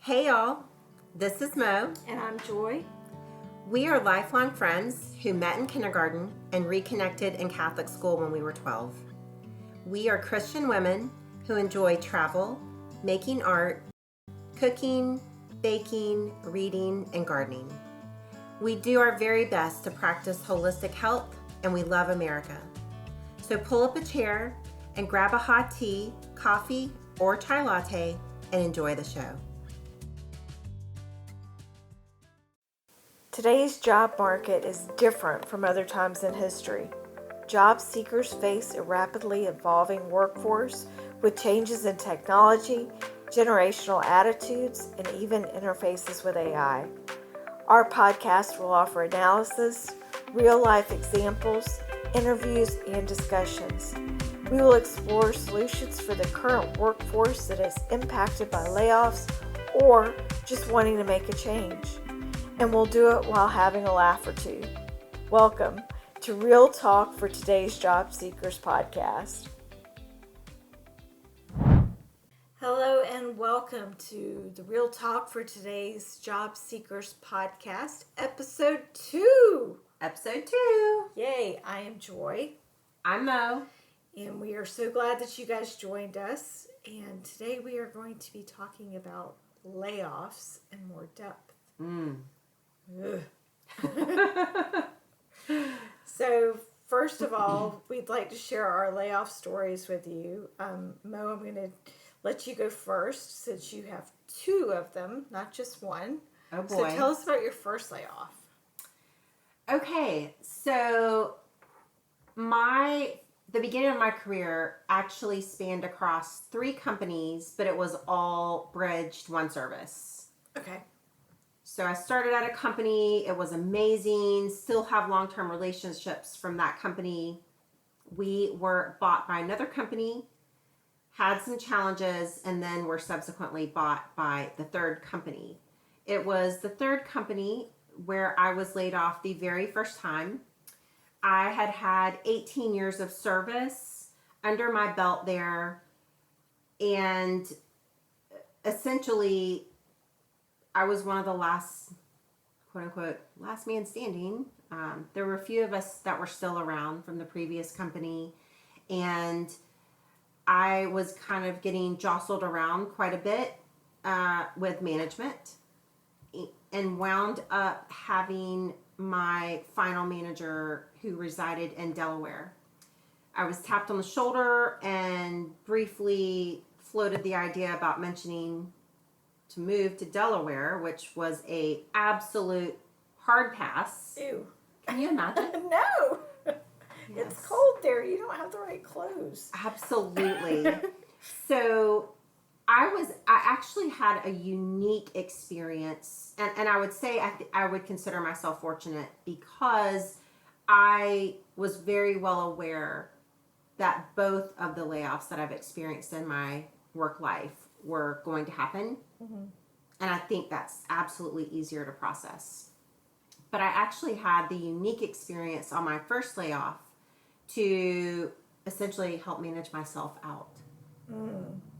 Hey y'all, this is Mo. And I'm Joy. We are lifelong friends who met in kindergarten and reconnected in Catholic school when we were 12. We are Christian women who enjoy travel, making art, cooking, baking, reading, and gardening. We do our very best to practice holistic health, and we love America. So pull up a chair and grab a hot tea, coffee, or chai latte and enjoy the show. Today's job market is different from other times in history. Job seekers face a rapidly evolving workforce with changes in technology, generational attitudes, and even interfaces with AI. Our podcast will offer analysis, real-life examples, interviews, and discussions. We will explore solutions for the current workforce that is impacted by layoffs or just wanting to make a change. And we'll do it while having a laugh or two. Welcome to Real Talk for Today's Job Seekers podcast. Hello and welcome to the Real Talk for Today's Job Seekers podcast, episode 2. Episode 2. Yay, I am Joy. I'm Mo. And we are so glad that you guys joined us. And today we are going to be talking about layoffs in more depth. So, first of all, we'd like to share our layoff stories with you. Mo, I'm going to let you go first since you have 2 of them, not just one. Oh boy. So tell us about your first layoff. Okay, so the beginning of my career actually spanned across 3 companies, but it was all bridged one service. Okay. So I started at a company, it was amazing, still have long-term relationships from that company. We were bought by another company, had some challenges, and then were subsequently bought by the third company. It was the third company where I was laid off the very first time. I had 18 years of service under my belt there, and essentially I was one of the last, quote unquote, last man standing. There were a few of us that were still around from the previous company, and I was kind of getting jostled around quite a bit with management, and wound up having my final manager who resided in Delaware. I was tapped on the shoulder and briefly floated the idea about mentioning to move to Delaware, which was a absolute hard pass. Ew. Can you imagine? No. Yes. It's cold there. You don't have the right clothes. Absolutely. So I actually had a unique experience, and I would say I would consider myself fortunate because I was very well aware that both of the layoffs that I've experienced in my work life were going to happen. Mm-hmm. And I think that's absolutely easier to process. But I actually had the unique experience on my first layoff to essentially help manage myself out.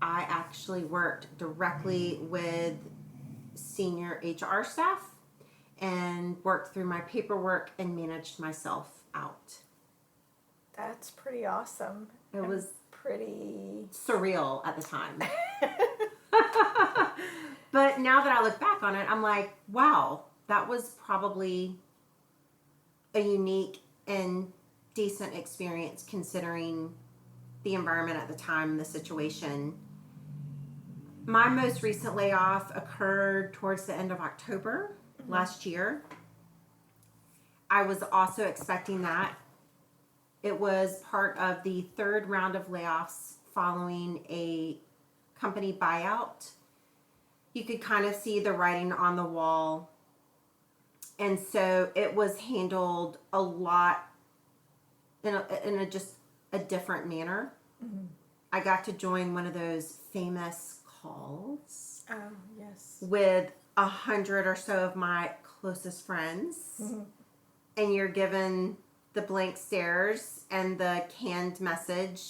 I actually worked directly with senior HR staff and worked through my paperwork and managed myself out. That's pretty awesome. It was pretty surreal at the time. But now that I look back on it, I'm like, wow, that was probably a unique and decent experience considering the environment at the time, the situation. My most recent layoff occurred towards the end of October last year. I was also expecting that. It was part of the 3rd round of layoffs following a company buyout. You could kind of see the writing on the wall. And so it was handled a lot in a just a different manner. Mm-hmm. I got to join one of those famous calls. Oh, yes. With 100 or so of my closest friends. Mm-hmm. And you're given the blank stares and the canned message,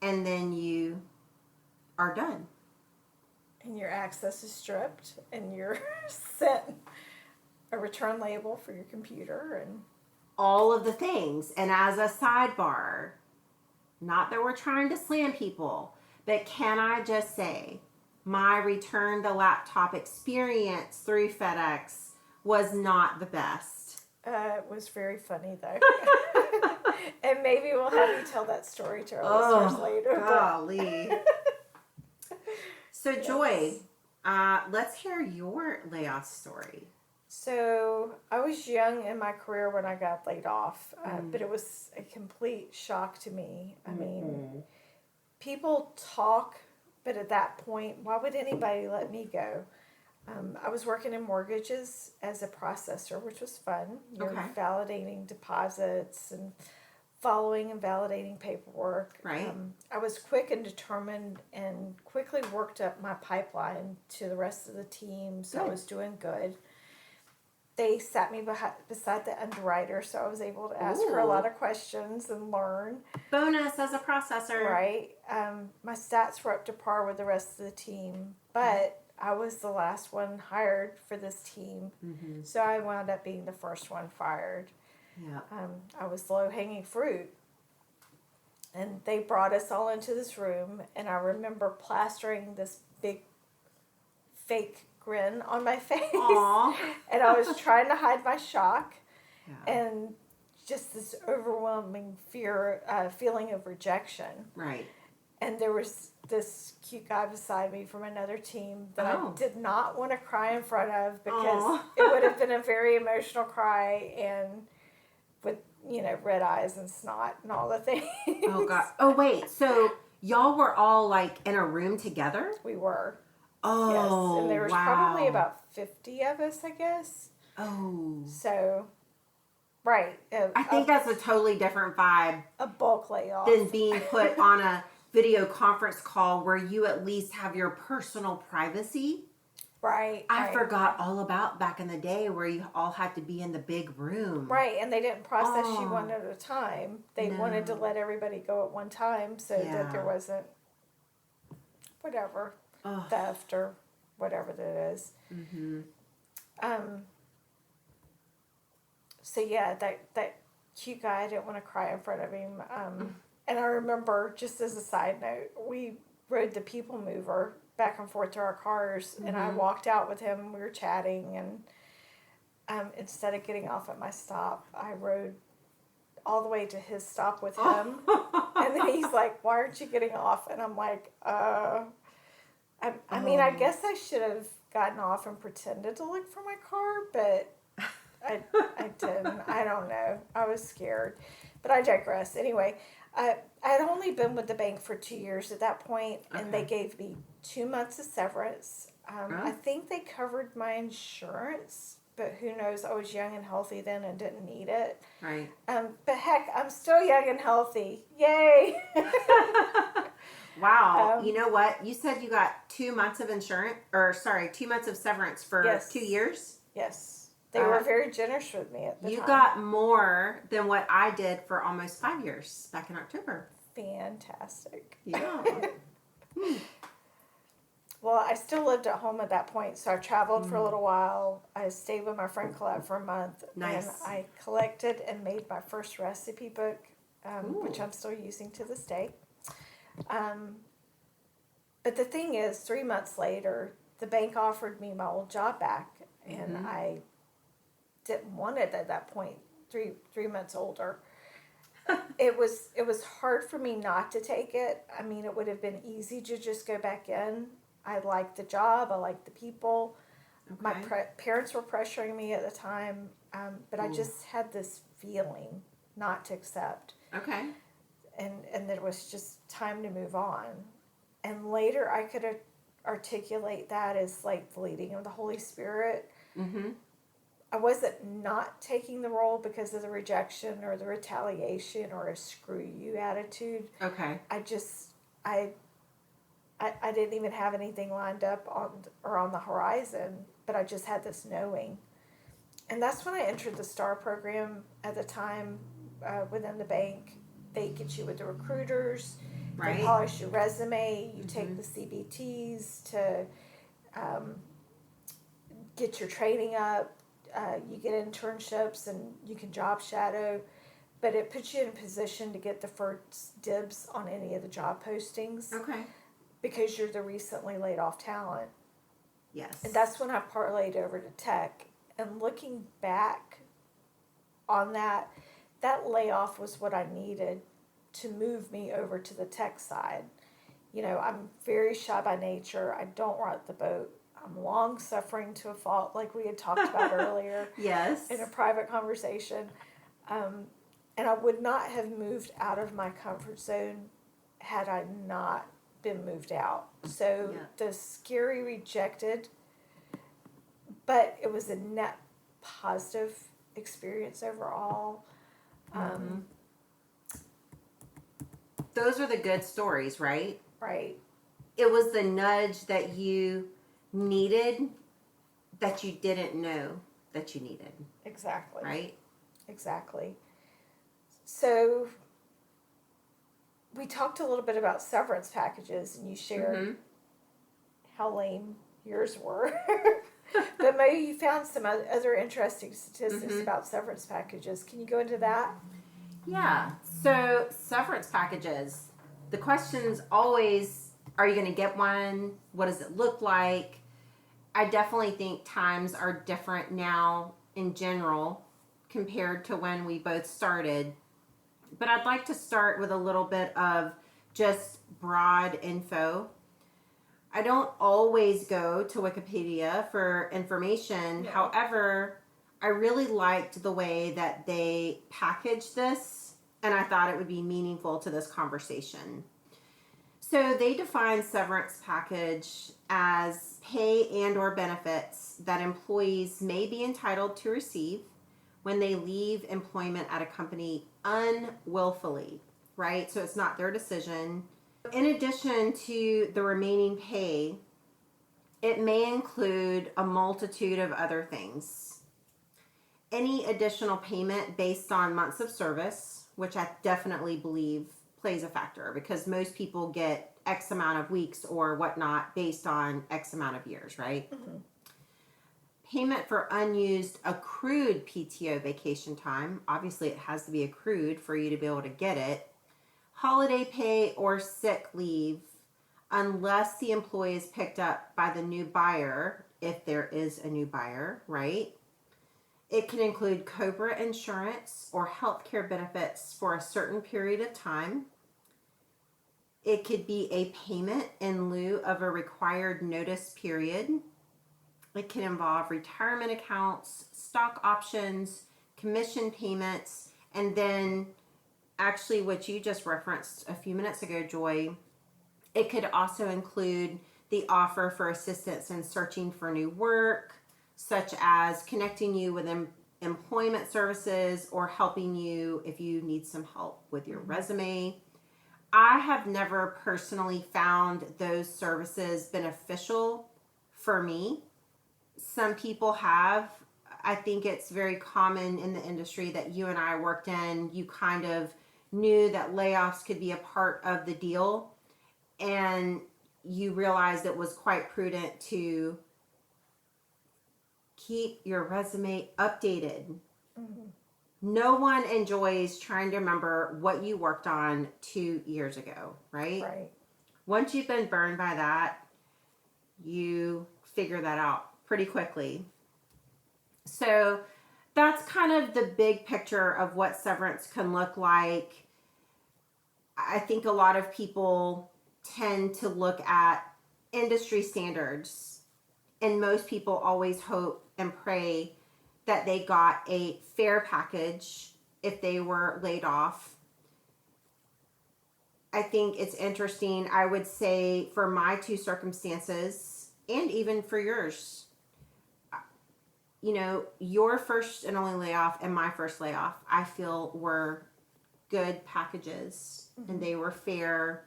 and then you are done. and your access is stripped, and you're sent a return label for your computer, and all of the things. And as a sidebar, not that we're trying to slam people, but can I just say my return to laptop experience through FedEx was not the best. It was very funny though. And maybe we'll have you tell that story to our listeners later. Golly. So Yes. Joy, let's hear your layoff story. So I was young in my career when I got laid off, but it was a complete shock to me. I mean, people talk, but at that point, why would anybody let me go? I was working in mortgages as a processor, which was fun. You're validating deposits and following and validating paperwork. Right. I was quick and determined and quickly worked up my pipeline to the rest of the team, so I was doing good. They sat me beside the underwriter, so I was able to ask her a lot of questions and learn. Bonus as a processor. Right. My stats were up to par with the rest of the team, but I was the last one hired for this team, so I wound up being the first one fired. Yeah. I was low-hanging fruit, and they brought us all into this room, and I remember plastering this big fake grin on my face. Aww. And I was trying to hide my shock Yeah. and just this overwhelming feeling of rejection. Right. And there was this cute guy beside me from another team that I did not want to cry in front of, because it would have been a very emotional cry, and with, red eyes and snot and all the things. Oh God. Oh wait. So y'all were all like in a room together? We were. Oh, yes. And there was probably about 50 of us, I guess. Oh. So, right. I think that's a totally different vibe a bulk layoff than being put on a video conference call where you at least have your personal privacy. Right. I forgot all about back in the day where you all had to be in the big room. Right, and they didn't process you one at a time. They wanted to let everybody go at one time so that there wasn't whatever theft or whatever that is. So yeah, that cute guy, I didn't want to cry in front of him. And I remember, just as a side note, we rode the people mover back and forth to our cars, and I walked out with him. We were chatting, and instead of getting off at my stop, I rode all the way to his stop with him. And then he's like, "Why aren't you getting off?" And I'm like, I mean, I guess I should have gotten off and pretended to look for my car, but I didn't. I don't know. I was scared. But I digress. Anyway, I had only been with the bank for 2 years at that point, and they gave me 2 months of severance. I think they covered my insurance, but who knows? I was young and healthy then and didn't need it. Right. But heck, I'm still young and healthy. Yay! Wow. You know what? You said you got 2 months of 2 months of severance for 2 years? Yes. They were very generous with me at the time. You got more than what I did for almost 5 years back in October. Fantastic. Yeah. Well, I still lived at home at that point, so I traveled for a little while. I stayed with my friend Colette for a month. Nice. And I collected and made my first recipe book, which I'm still using to this day. But the thing is, 3 months later, the bank offered me my old job back, and I didn't want it at that point. Three months older, it was hard for me not to take it. I mean, it would have been easy to just go back in. I liked the job. I liked the people. Okay. My parents were pressuring me at the time, but I just had this feeling not to accept. Okay. And that it was just time to move on. And later I could articulate that as like the leading of the Holy Spirit. I wasn't not taking the role because of the rejection or the retaliation or a screw you attitude. Okay. I didn't even have anything lined up on the horizon, but I just had this knowing. And that's when I entered the STAR program at the time within the bank. They get you with the recruiters. Right. They polish your resume. You take the CBTs to um, get your training up. You get internships and you can job shadow, but it puts you in a position to get the first dibs on any of the job postings Okay. because you're the recently laid off talent. Yes. And that's when I parlayed over to tech. And looking back on that, that layoff was what I needed to move me over to the tech side. You know, I'm very shy by nature. I don't rock the boat. I'm long suffering to a fault, like we had talked about earlier Yes. in a private conversation. And I would not have moved out of my comfort zone had I not been moved out. So Yeah. the scary rejected, but it was a net positive experience overall. Mhm. Those are the good stories, right? Right. It was the nudge that you needed that you didn't know that you needed, Exactly. right? Exactly. So we talked a little bit about severance packages, and you shared Mm-hmm. how lame yours were. But maybe you found some other interesting statistics Mm-hmm. about severance packages. Can you go into that? Yeah. So, severance packages. The question's always, are you going to get one? What does it look like? I definitely think times are different now in general compared to when we both started. But I'd like to start with a little bit of just broad info. I don't always go to Wikipedia for information. Yeah. However, I really liked the way that they packaged this, and I thought it would be meaningful to this conversation. So they define severance package as pay and or benefits that employees may be entitled to receive when they leave employment at a company unwillfully, right? So it's not their decision. In addition to the remaining pay, it may include a multitude of other things. Any additional payment based on months of service, which I definitely believe plays a factor because most people get X amount of weeks or whatnot based on X amount of years, right? Mm-hmm. Payment for unused accrued PTO vacation time. Obviously, it has to be accrued for you to be able to get it. Holiday pay or sick leave, unless the employee is picked up by the new buyer, if there is a new buyer, right? It can include COBRA insurance or healthcare benefits for a certain period of time. It could be a payment in lieu of a required notice period. It can involve retirement accounts, stock options, commission payments, and then actually what you just referenced a few minutes ago, Joy, it could also include the offer for assistance in searching for new work, such as connecting you with employment services or helping you if you need some help with your resume. I have never personally found those services beneficial for me. Some people have. I think it's very common in the industry that you and I worked in. You kind of knew that layoffs could be a part of the deal, and you realized it was quite prudent to keep your resume updated. Mm-hmm. No one enjoys trying to remember what you worked on 2 years ago, right? Right. Once you've been burned by that, you figure that out pretty quickly. So that's kind of the big picture of what severance can look like. I think a lot of people tend to look at industry standards, and most people always hope and pray that they got a fair package if they were laid off. I think it's interesting. I would say for my two circumstances, and even for yours, you know, your first and only layoff and my first layoff, I feel were good packages and they were fair.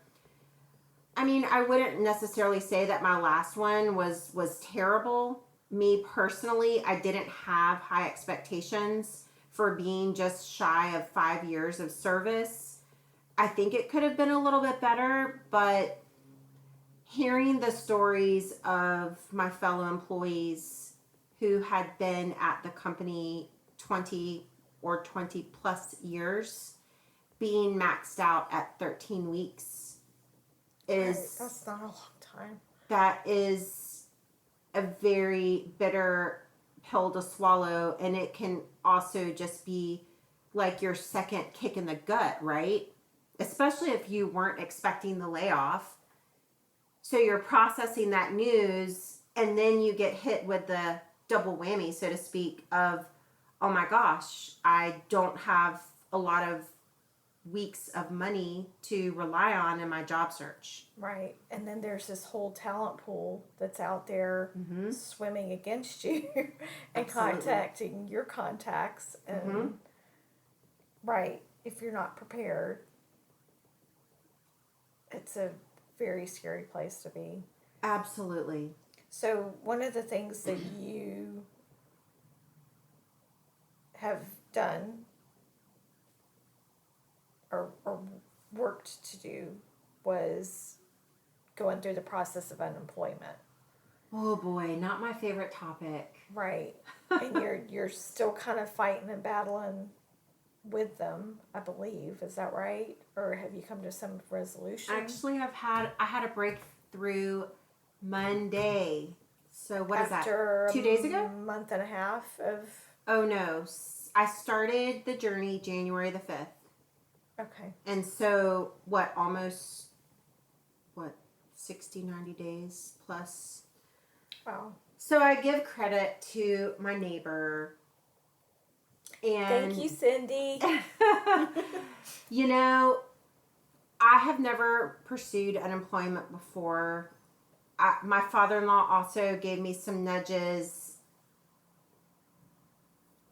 I mean, I wouldn't necessarily say that my last one was terrible. Me personally, I didn't have high expectations for being just shy of 5 years of service. I think it could have been a little bit better, but hearing the stories of my fellow employees who had been at the company 20 or 20 plus years being maxed out at 13 weeks is That's not a long time. that is a very bitter pill to swallow, and it can also just be like your second kick in the gut, right? Especially if you weren't expecting the layoff. So you're processing that news, and then you get hit with the double whammy, so to speak, of, oh my gosh, I don't have a lot of weeks of money to rely on in my job search. Right. And then there's this whole talent pool that's out there swimming against you and Absolutely. contacting your contacts. And right, if you're not prepared, it's a very scary place to be. Absolutely. So, one of the things that you have done or worked to do was going through the process of unemployment. Oh boy, not my favorite topic. Right. And you're still kind of fighting and battling with them, I believe. Is that right? Or have you come to some resolution? Actually, I had a breakthrough Monday. So what After is that? 2 days ago? A month and a half of. Oh no. I started the journey January the 5th. Okay. And so almost 60, 90 days plus. Wow. So I give credit to my neighbor. And Thank you, Cindy. you know, I have never pursued unemployment before. My father-in-law also gave me some nudges.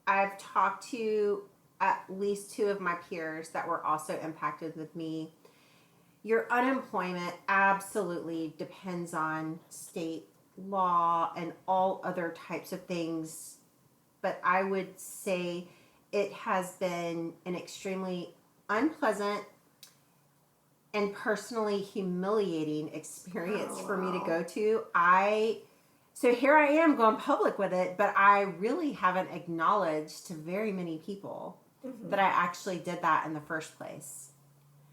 I've talked to at least 2 of my peers that were also impacted with me. Your unemployment absolutely depends on state law and all other types of things. But I would say it has been an extremely unpleasant and personally humiliating experience for me to go to. So here I am going public with it, but I really haven't acknowledged to very many people that I actually did that in the first place.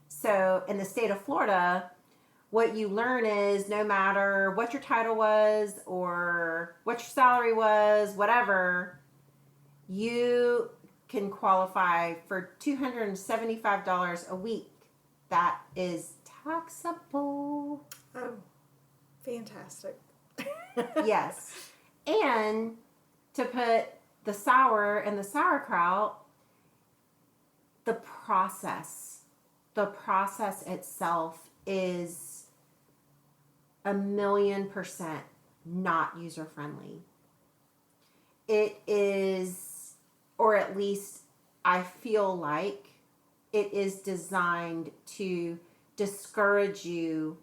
So in the state of Florida, what you learn is no matter what your title was or what your salary was, whatever, you can qualify for $275 a week. That is taxable. Oh, fantastic. Yes. And to put the sour in the sauerkraut, the process itself is 1,000,000% not user friendly. It is, or at least I feel like it is designed to discourage you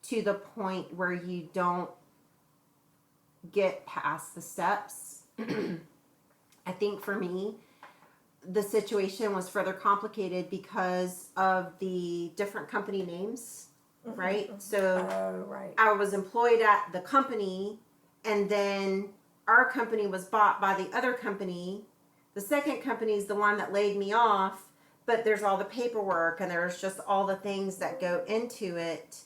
to the point where you don't get past the steps. I think for me, the situation was further complicated because of the different company names, right? So right. I was employed at the company, and then our company was bought by the other company. The second company is the one that laid me off, but there's all the paperwork and there's just all the things that go into it.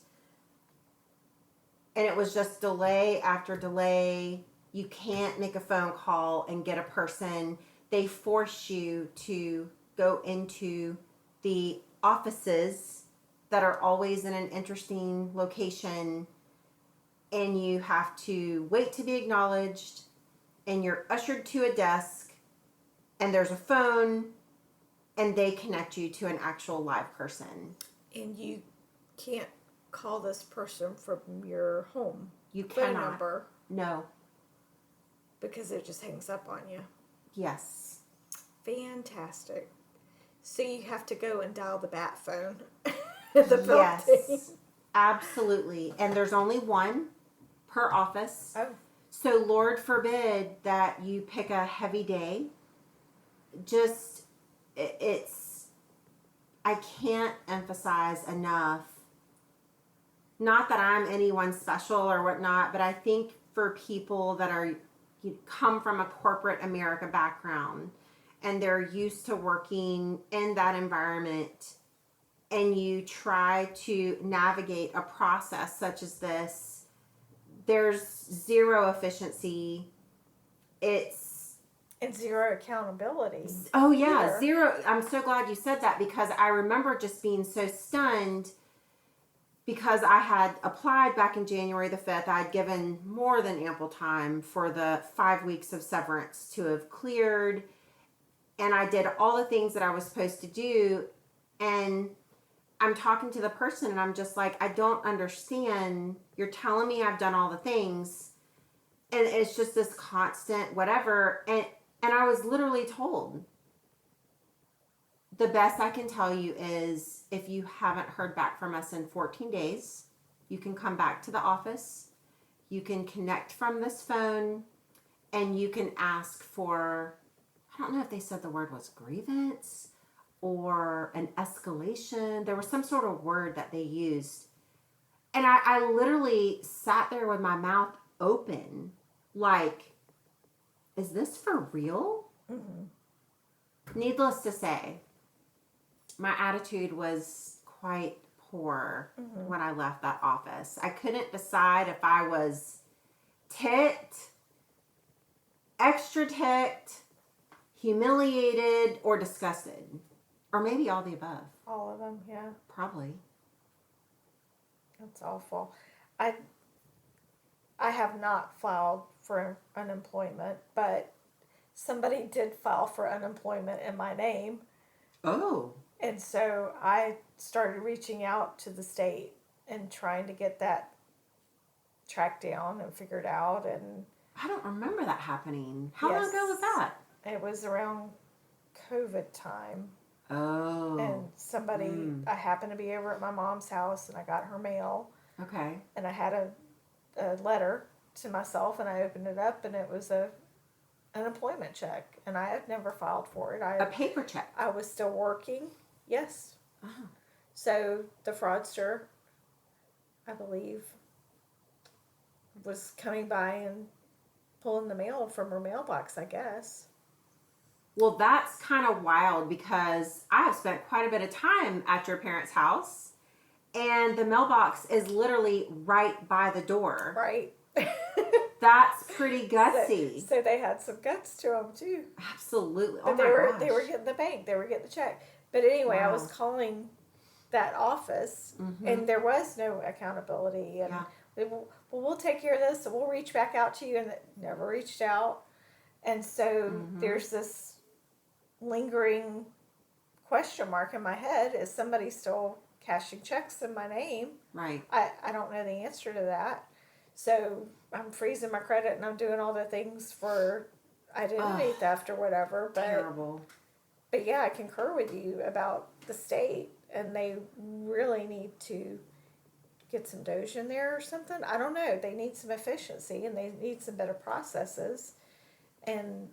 And it was just delay after delay. You can't make a phone call and get a person. They force you to go into the offices that are always in an interesting location, and you have to wait to be acknowledged, and you're ushered to a desk, and there's a phone, and they connect you to an actual live person. And you can't call this person from your home You phone cannot. number No. because it just hangs up on you. Yes. Fantastic. So you have to go and dial the bat phone at the building. Yes. Absolutely. And there's only one per office. Oh. So Lord forbid that you pick a heavy day. Just, I can't emphasize enough. not that I'm anyone special or whatnot, but I think for people that are come from a corporate America background and they're used to working in that environment, and you try to navigate a process such as this, there's zero efficiency. It's And zero accountability. oh yeah, either. zero. I'm so glad you said that, because I remember just being so stunned, because I had applied back in January the 5th. I had given more than ample time for the 5 weeks of severance to have cleared, and I did all the things that I was supposed to do, and I'm talking to the person and I'm just like, I don't understand. You're telling me I've done all the things, and it's just this constant whatever. And I was literally told, the best I can tell you is, if you haven't heard back from us in 14 days, you can come back to the office. You can connect from this phone, and you can ask for, I don't know if they said the word was grievance or an escalation. There was some sort of word that they used. And I literally sat there with my mouth open, like, is this for real? Mm-hmm. Needless to say, my attitude was quite poor when I left that office. I couldn't decide if I was ticked, extra ticked, humiliated, or disgusted. Or maybe all the above. All of them, yeah. Probably. That's awful. I have not filed for unemployment, but somebody did file for unemployment in my name. Oh. And so I started reaching out to the state and trying to get that tracked down and figured out. And I don't remember that happening. How Yes. long ago was that? It was around COVID time. Oh. And somebody, I happened to be over at my mom's house and I got her mail. Okay. And I had a letter to myself, and I opened it up, and it was an unemployment check. And I had never filed for it. A paper check. I was still working. Yes. Oh. So the fraudster, I believe, was coming by and pulling the mail from her mailbox, I guess. Well, that's kind of wild, because I have spent quite a bit of time at your parents' house, and the mailbox is literally right by the door. Right. That's pretty gutsy. So they had some guts to them too. Absolutely. But they were getting the bank. They were getting the check. But anyway, I was calling that office, and there was no accountability. And we'll take care of this, and we'll reach back out to you. And it never reached out. And so there's this lingering question mark in my head: is somebody still cashing checks in my name? Right. I don't know the answer to that. So I'm freezing my credit, and I'm doing all the things for identity theft or whatever. But terrible. But yeah, I concur with you about the state, and they really need to get some Doge in there or something. I don't know. They need some efficiency, and they need some better processes, and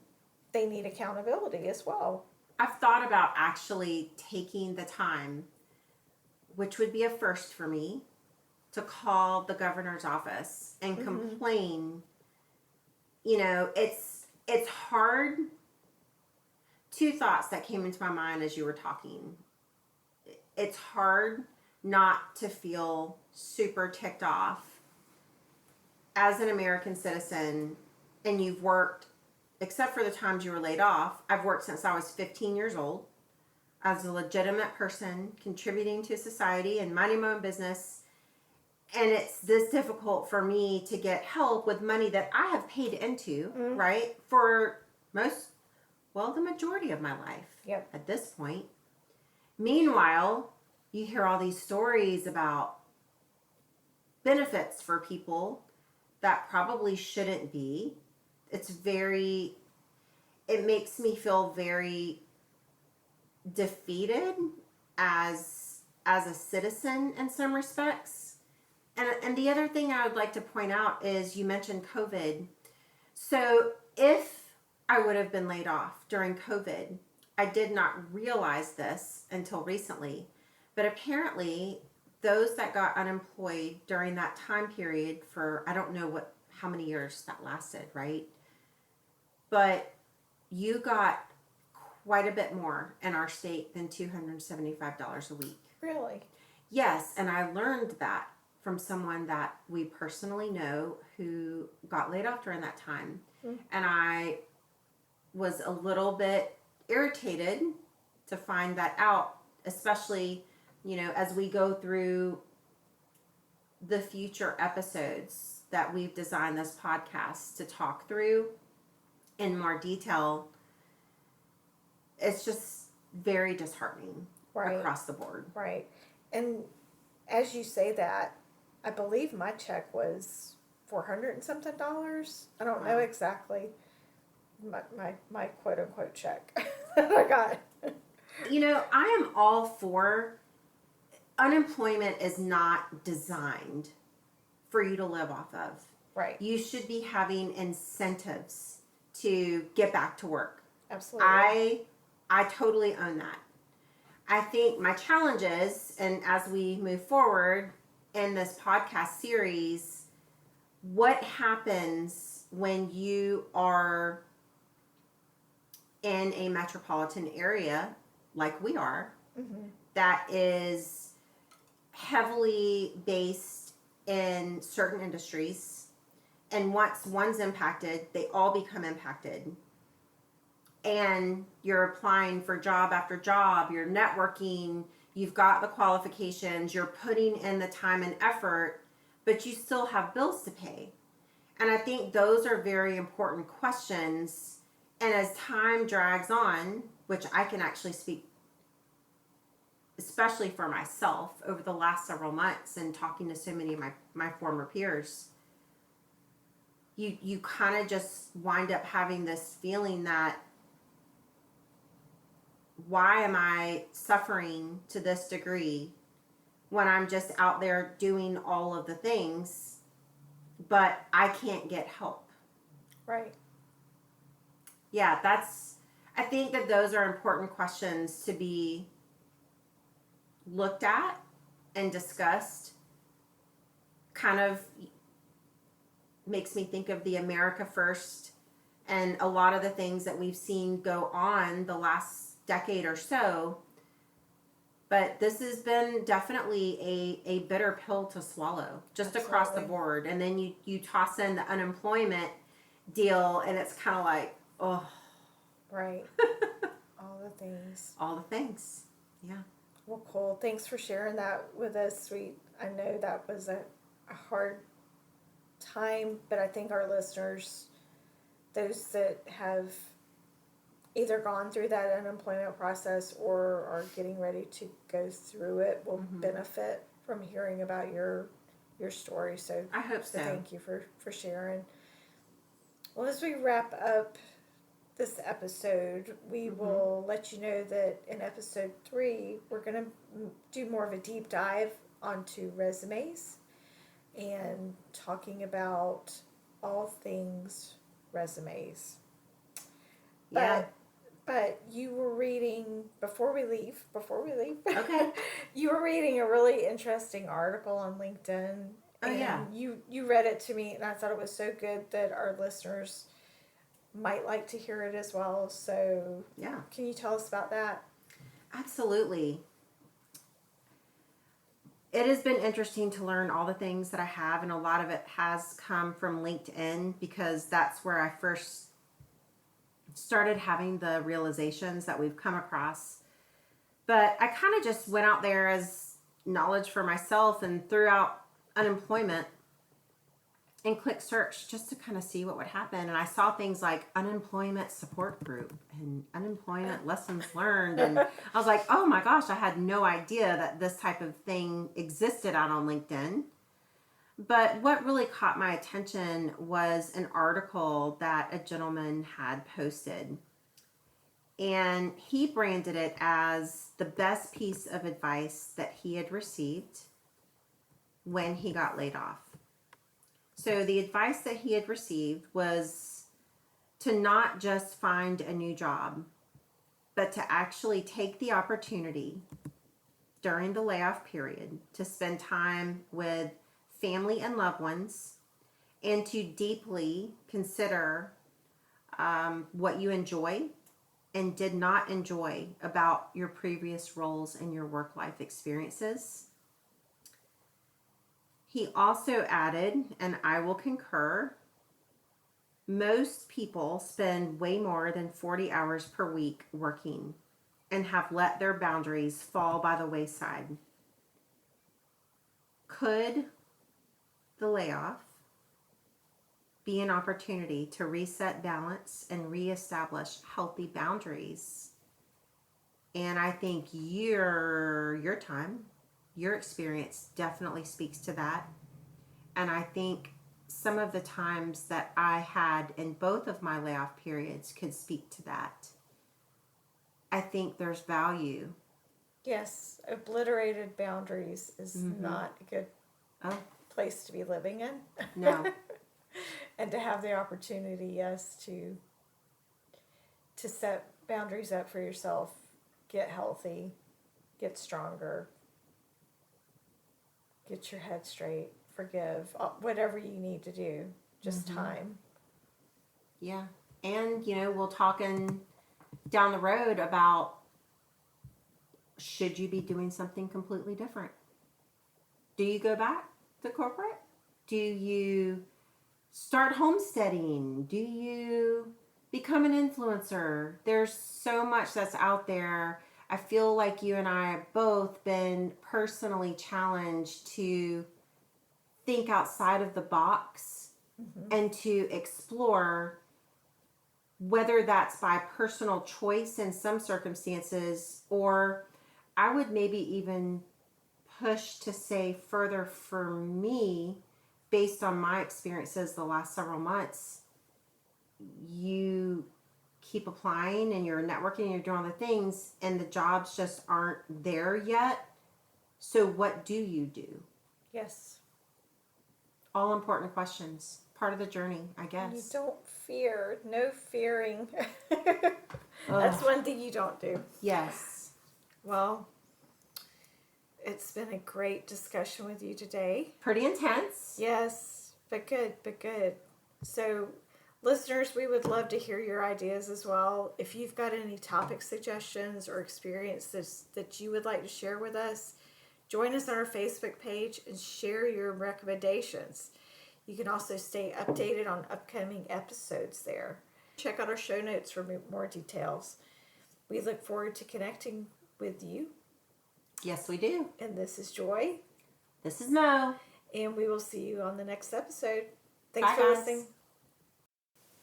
they need accountability as well. I've thought about actually taking the time, which would be a first for me, to call the governor's office and complain. You know, it's hard. Two thoughts that came into my mind as you were talking. It's hard not to feel super ticked off as an American citizen, and you've worked, except for the times you were laid off, I've worked since I was 15 years old as a legitimate person, contributing to society and minding my own business. And it's this difficult for me to get help with money that I have paid into, right? For the majority of my life at this point. Meanwhile, you hear all these stories about benefits for people that probably shouldn't be. It makes me feel very defeated as a citizen in some respects. And the other thing I would like to point out is, you mentioned COVID. So if I would have been laid off during COVID, I did not realize this until recently, but apparently those that got unemployed during that time period for, I don't know how many years that lasted, right? But you got quite a bit more in our state than $275 a week. Really? Yes, and I learned that from someone that we personally know who got laid off during that time. And I was a little bit irritated to find that out, especially, as we go through the future episodes that we've designed this podcast to talk through in more detail. It's just very disheartening across the board. Right. And as you say that, I believe my check was $400 and something. I don't know exactly my quote unquote check that I got. I am all for unemployment is not designed for you to live off of. Right. You should be having incentives to get back to work. Absolutely. I totally own that. I think my challenge is, and as we move forward in this podcast series, what happens when you are in a metropolitan area like we are, that is heavily based in certain industries, and once one's impacted, they all become impacted. And you're applying for job after job, you're networking, you've got the qualifications, you're putting in the time and effort, but you still have bills to pay. And I think those are very important questions. And as time drags on, which I can actually speak, especially for myself over the last several months and talking to so many of my former peers, you kind of just wind up having this feeling that, why am I suffering to this degree when I'm just out there doing all of the things, but I can't get help? Right. Yeah, I think that those are important questions to be looked at and discussed. Kind of makes me think of the America First and a lot of the things that we've seen go on the last decade or so. But this has been definitely a bitter pill to swallow, just across the board. And then you toss in the unemployment deal, and it's kind of like, oh. Right. All the things. All the things. Yeah. Well, cool. Thanks for sharing that with us. I know that was a hard time, but I think our listeners, those that have either gone through that unemployment process or are getting ready to go through it, will benefit from hearing about your story. So I hope so. Thank you for sharing. Well, as we wrap up this episode, we will let you know that in episode 3, we're going to do more of a deep dive onto resumes and talking about all things resumes. Yeah. But you were reading, before we leave, okay, you were reading a really interesting article on LinkedIn. Oh, yeah. You read it to me, and I thought it was so good that our listeners might like to hear it as well. So, yeah. Can you tell us about that? Absolutely. It has been interesting to learn all the things that I have, and a lot of it has come from LinkedIn, because that's where I first started having the realizations that we've come across. But I kind of just went out there as knowledge for myself and threw out unemployment and clicked search just to kind of see what would happen. And I saw things like unemployment support group and unemployment lessons learned. And I was like, oh my gosh, I had no idea that this type of thing existed out on LinkedIn. But what really caught my attention was an article that a gentleman had posted. And he branded it as the best piece of advice that he had received when he got laid off. So the advice that he had received was to not just find a new job, but to actually take the opportunity during the layoff period to spend time with family and loved ones and to deeply consider what you enjoy and did not enjoy about your previous roles and your work life experiences. He also added, and I will concur, most people spend way more than 40 hours per week working and have let their boundaries fall by the wayside. Could the layoff be an opportunity to reset balance and reestablish healthy boundaries? And I think your time, your experience definitely speaks to that. And I think some of the times that I had in both of my layoff periods could speak to that. I think there's value. Yes, obliterated boundaries is not a good place to be living in. No. And to have the opportunity, yes, to set boundaries up for yourself, get healthy, get stronger, get your head straight, forgive, whatever you need to do, just time. Yeah. And, we'll talk down the road about, should you be doing something completely different? Do you go back to corporate? Do you start homesteading? Do you become an influencer? There's so much that's out there. I feel like you and I have both been personally challenged to think outside of the box and to explore, whether that's by personal choice in some circumstances, or I would maybe even push to say further for me, based on my experiences the last several months, you keep applying and you're networking and you're doing all the things and the jobs just aren't there yet. So what do you do? Yes. All important questions. Part of the journey, I guess. You don't fear. No fearing. That's one thing you don't do. Yes. Well, it's been a great discussion with you today. Pretty intense. Yes, but good. So, listeners, we would love to hear your ideas as well. If you've got any topic suggestions or experiences that you would like to share with us, join us on our Facebook page and share your recommendations. You can also stay updated on upcoming episodes there. Check out our show notes for more details. We look forward to connecting with you. Yes, we do. And this is Joy. This is Mo. And we will see you on the next episode. Thanks Bye, for guys. listening.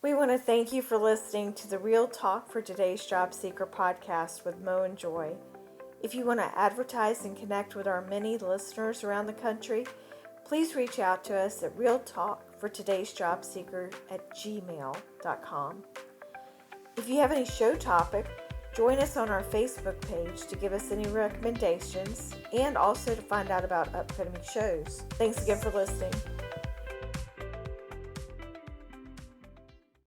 We want to thank you for listening to the Real Talk for Today's Job Seeker podcast with Mo and Joy. If you want to advertise and connect with our many listeners around the country, please reach out to us at realtalkfortodaysjobseeker@gmail.com. If you have any show topic, join us on our Facebook page to give us any recommendations and also to find out about upcoming shows. Thanks again for listening.